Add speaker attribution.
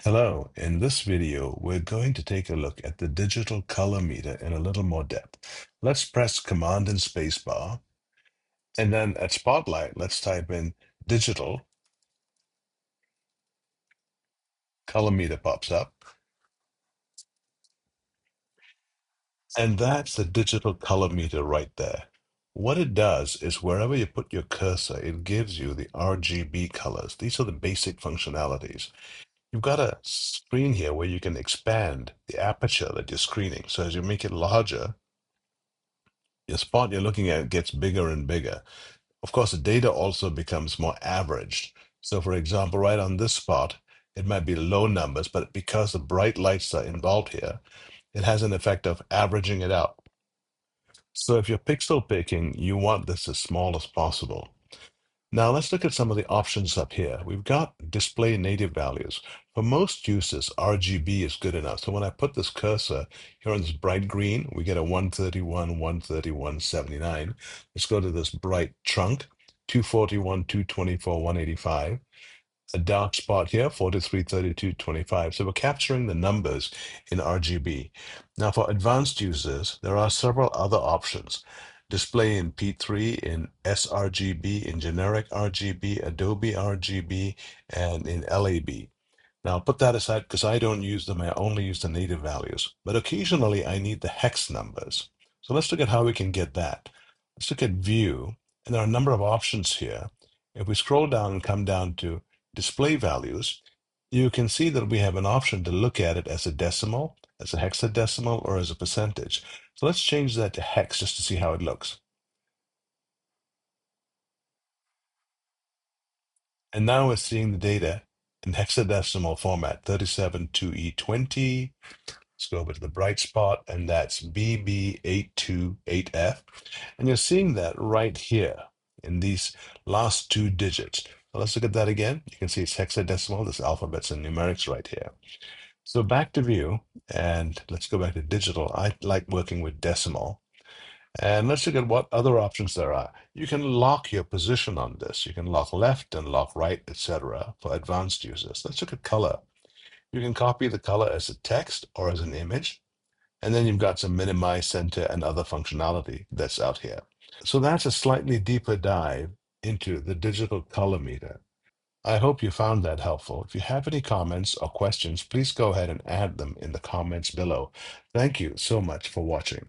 Speaker 1: Hello, in this video, we're going to take a look at the digital color meter in a little more depth. Let's press Command and Spacebar, and then at Spotlight, let's type in digital color meter pops up, and that's the digital color meter right there. What it does is wherever you put your cursor, it gives you the RGB colors. These are the basic functionalities. You've got a screen here where you can expand the aperture that you're screening. So as you make it larger, your spot you're looking at gets bigger and bigger. Of course, the data also becomes more averaged. So for example, right on this spot, it might be low numbers, but because the bright lights are involved here, it has an effect of averaging it out. So if you're pixel picking, you want this as small as possible. Now let's look at some of the options up here. We've got display native values. For most uses, RGB is good enough. So when I put this cursor here on this bright green, we get a 131, 131, 79. Let's go to this bright chunk, 241, 224, 185. A dark spot here, 43, 32, 25. So we're capturing the numbers in RGB. Now for advanced users, there are several other options. Display in P3, in sRGB, in generic RGB, Adobe RGB, and in LAB. Now, put that aside because I don't use them. I only use the native values. But occasionally, I need the hex numbers. So let's look at how we can get that. Let's look at View, and there are a number of options here. If we scroll down and come down to Display Values, you can see that we have an option to look at it as a decimal, as a hexadecimal, or as a percentage. So let's change that to hex just to see how it looks. And now we're seeing the data in hexadecimal format, 372E20. Let's go over to the bright spot, and that's BB828F. And you're seeing that right here in these last two digits. So let's look at that again. You can see it's hexadecimal, this alphabets and numerics right here. So back to view, and let's go back to digital. I like working with decimal. And let's look at what other options there are. You can lock your position on this. You can lock left and lock right, etc. for advanced users. Let's look at color. You can copy the color as a text or as an image. And then you've got some minimize, center, and other functionality that's out here. So that's a slightly deeper dive into the digital color meter. I hope you found that helpful. If you have any comments or questions, please go ahead and add them in the comments below. Thank you so much for watching.